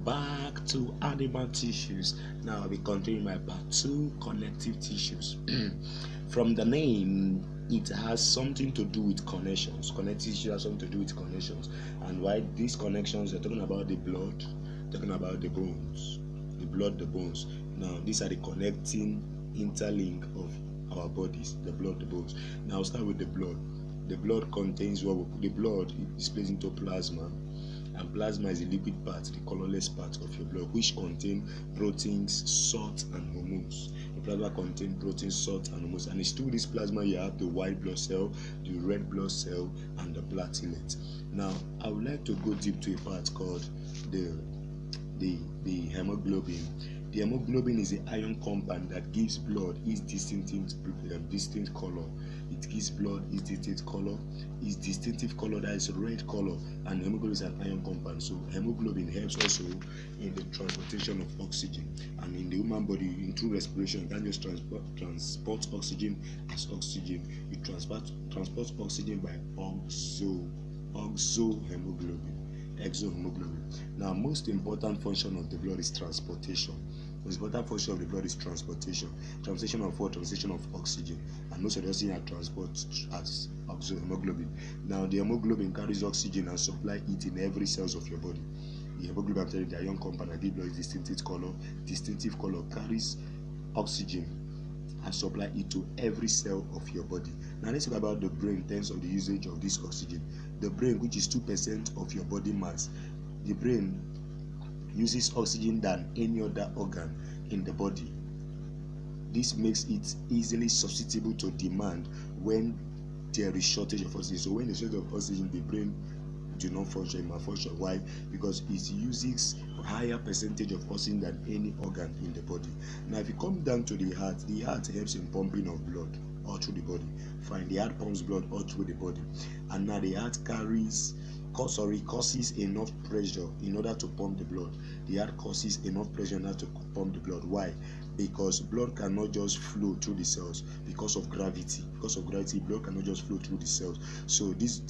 back to animal tissues. Now I'll be continuing my part 2, connective tissues. From the name, it has something to do with connections. Connective tissue has something to do with connections. And why these connections? They're talking about the blood, talking about the bones, the blood, the bones. Now these are the connecting interlink of our bodies, the blood, the bones. Now I'll start with the blood. The blood contains the blood is placed into plasma, and plasma is the liquid part, the colorless part of your blood, which contain proteins, salt, and hormones. The plasma contains proteins, salt, and hormones, and it's through this plasma you have the white blood cell, the red blood cell, and the platelet. Now I would like to go deep to a part called the hemoglobin. The hemoglobin is the ion compound that gives blood its distinct color. It gives blood its distinctive color, that is red color, and hemoglobin is an ion compound. So hemoglobin helps also in the transportation of oxygen, and in the human body, through respiration, you can't just transport oxygen as oxygen. You transport oxygen by exohemoglobin. Now, most important function of the blood is transportation. The most important function of the blood is transportation. Transportation of what? Transportation of oxygen. And most of the oxygen are transported as exohemoglobin. Now, the hemoglobin carries oxygen and supply it in every cells of your body. The hemoglobin, I'm telling you, the ion compound that gives blood is distinctive color carries oxygen and supply it to every cell of your body. Now let's talk about the brain in terms of the usage of this oxygen. The brain, which is 2% of your body mass, the brain uses oxygen than any other organ in the body. This makes it easily susceptible to demand when there is shortage of oxygen. So when there's shortage of oxygen, the brain do not function, malfunction. Why? Because it uses a higher percentage of oxygen than any organ in the body. Now if you come down to the heart helps in pumping of blood all through the body. Fine, the heart pumps blood all through the body, and now the heart causes enough pressure in order to pump the blood. The heart causes enough pressure in order to pump the blood. Why? Because blood cannot just flow through the cells because of gravity. Because of gravity, blood cannot just flow through the cells. So this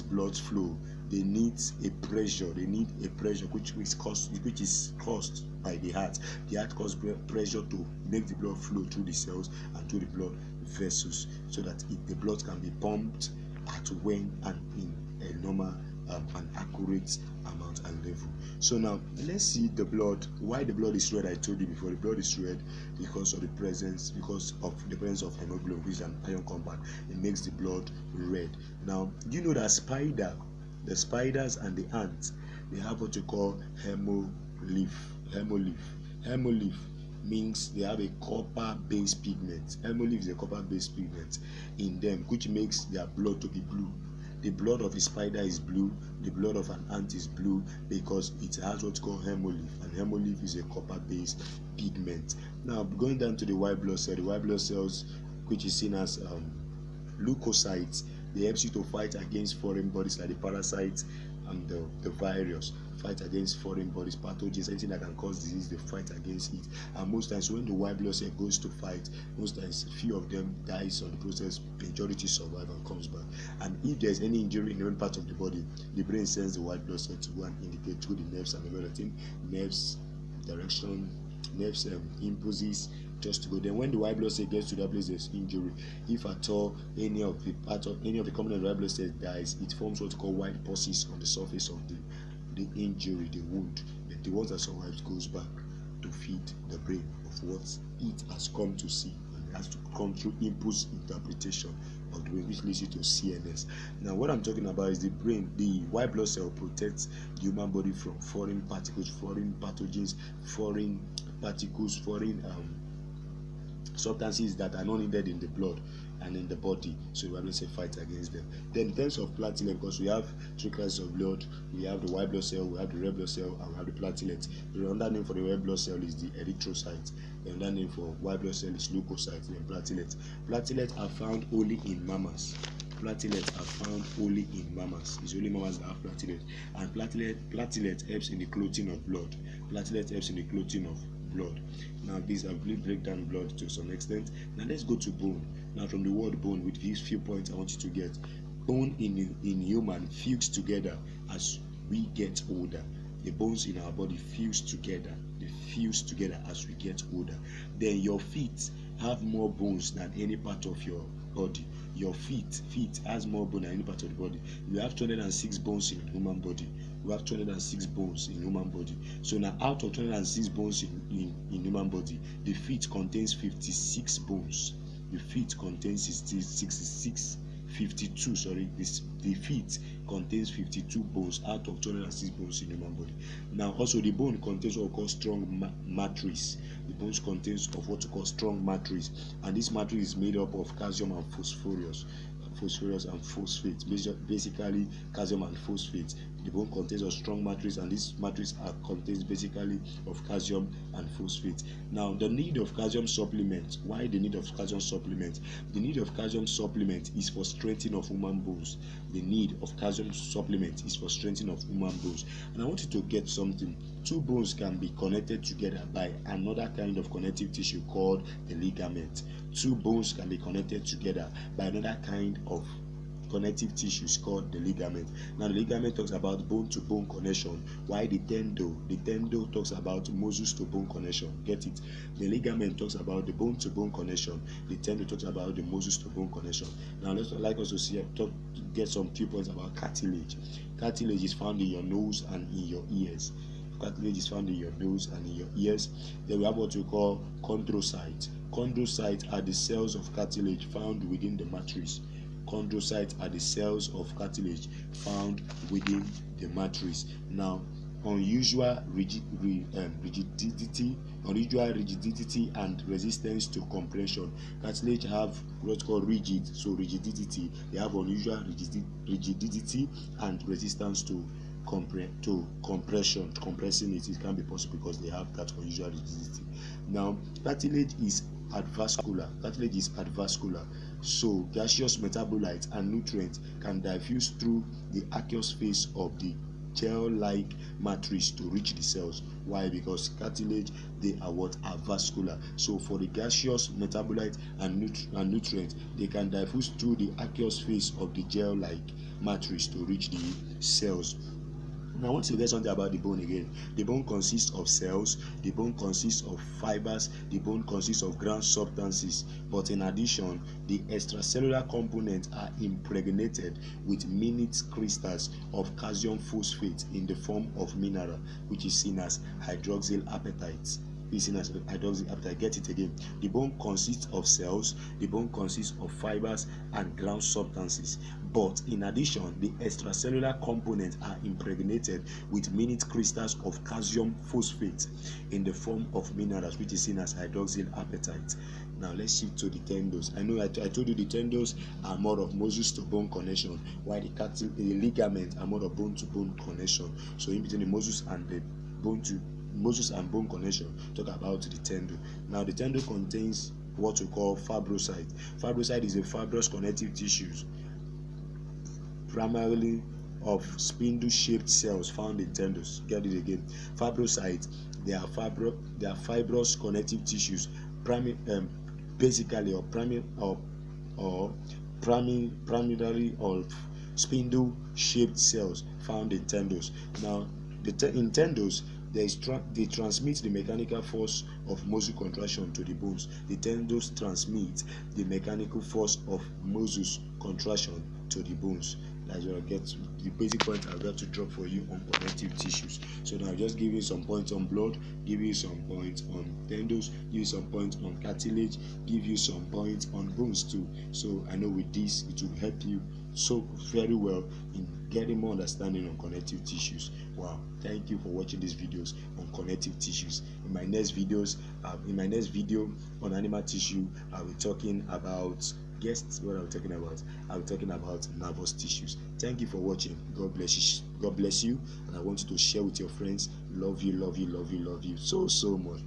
blood flow, they need a pressure. Which is caused by the heart. The heart causes pressure to make the blood flow through the cells and through the blood vessels, so that the blood can be pumped at when and in a normal and accurate amount and level. So now let's see the blood. Why the blood is red? I told you before, the blood is red because of the presence of hemoglobin, which is an ion compound. It makes the blood red. Now, do you know that the spiders and the ants, they have what you call hemolymph. Hemolymph means they have a copper-based pigment. Hemolymph is a copper-based pigment in them, which makes their blood to be blue. The blood of a spider is blue, the blood of an ant is blue because it has what's called hemolymph, and hemolymph is a copper-based pigment. Now, going down to the white blood cell, which is seen as leukocytes, they help you to fight against foreign bodies like the parasites and the virus. Fight against foreign bodies, pathogens, anything that can cause disease, they fight against it. And most times when the white blood cell goes to fight, most times few of them dies on the process, majority survive and comes back. And if there's any injury in any part of the body, the brain sends the white blood cell to go and indicate through the nerves and the melatonin, nerves impulses just to go. Then when the white blood cell gets to that place, there's injury. If at all any of the component of the white blood cell dies, it forms what's called white pulses on the surface of the injury, the wound. But the ones that survives goes back to feed the brain of what it has come to see, and it has to come through impulse interpretation of the brain, which leads you to CNS. Now what I'm talking about is the brain. The white blood cell protects the human body from foreign particles, foreign pathogens, foreign substances that are not needed in the blood and in the body. So we have to fight against them. Then in terms of platelet, because we have 3 classes of blood, we have the white blood cell, we have the red blood cell, and we have the platelet. The other name for the red blood cell is the erythrocyte. The other name for white blood cell is leukocyte and platelet. Platelets are found only in mammals. It's only mammals that have platelet. And platelet helps in the clotting of blood. Now these are break down blood to some extent. Now let's go to bone. Now from the word bone, with these few points I want you to get. Bone in human fused together as we get older. The bones in our body fuse together. They fuse together as we get older. Then your feet have more bones than any part of your body. Your feet has more bone than any part of the body. You have 206 bones in human body. We have 206 bones in human body. So now, out of 206 bones in human body, the feet contains 56 bones. The feet contains 52. The feet contains 52 bones out of 206 bones in human body. Now, also the bone contains what we call strong matrix. The bones contains of what we call strong matrix, and this matrix is made up of calcium and phosphorus and phosphate. Basically calcium and phosphate. The bone contains a strong matrix, and this matrix contains basically of calcium and phosphate. Now, the need of calcium supplement. Why the need of calcium supplement? The need of calcium supplement is for strengthening of human bones. The need of calcium supplement is for strengthening of human bones. And I want you to get something. Two bones can be connected together by another kind of connective tissue called the ligament. Two bones can be connected together by another kind of connective tissues called the ligament. Now, the ligament talks about bone to bone connection, while the tendo talks about muscles to bone connection. Get it? The ligament talks about the bone to bone connection. The tendo talks about the muscles to bone connection. Now, let's like us to get some few points about cartilage. Cartilage is found in your nose and in your ears. Cartilage is found in your nose and in your ears. Then we have what we call chondrocytes. Chondrocytes are the cells of cartilage found within the matrix. Chondrocytes are the cells of cartilage found within the matrix. Now, unusual rigidity and resistance to compression. Cartilage have what's called rigid, so rigidity. They have unusual rigidity and resistance to compression. Compressing it can be possible because they have that unusual rigidity. Now, cartilage is advascular. So gaseous metabolites and nutrients can diffuse through the aqueous phase of the gel-like matrix to reach the cells. Why? Because cartilage, they are vascular. So for the gaseous metabolites and nutrients, they can diffuse through the aqueous phase of the gel-like matrix to reach the cells. Now, I want to get something about the bone again. The bone consists of cells, the bone consists of fibers, the bone consists of ground substances. But in addition, the extracellular components are impregnated with minute crystals of calcium phosphate in the form of mineral, which is seen as hydroxylapatite. Get it again. The bone consists of cells, the bone consists of fibers and ground substances. But in addition, the extracellular components are impregnated with minute crystals of calcium phosphate in the form of minerals, which is seen as hydroxylapatite. Now let's shift to the tendons. I know I told you the tendons are more of muscles to bone connection, while the ligament are more of bone to bone connection. So in between the muscles and the muscles and bone connection, talk about the tendon. Now the tendon contains what we call fibrocyte. Fibrocyte is a fibrous connective tissues, primarily of spindle-shaped cells found in tendons. Get it again. Fibrocytes, they are fibrous connective tissues, basically primarily of spindle-shaped cells found in tendons. Now, in tendons, they transmit the mechanical force of muscle contraction to the bones. The tendons transmit the mechanical force of muscle contraction to the bones. That's what I get to, the basic point I've got to drop for you on connective tissues. So now I'll just give you some points on blood, give you some points on tendons, give you some points on cartilage, give you some points on bones too. So I know with this it will help you so very well in getting more understanding on connective tissues. Wow, thank you for watching these videos on connective tissues. In my next video on animal tissue, I'll be talking about what I'm talking about. I'll be talking about nervous tissues. Thank you for watching. God bless you, and I want you to share with your friends. Love you so much.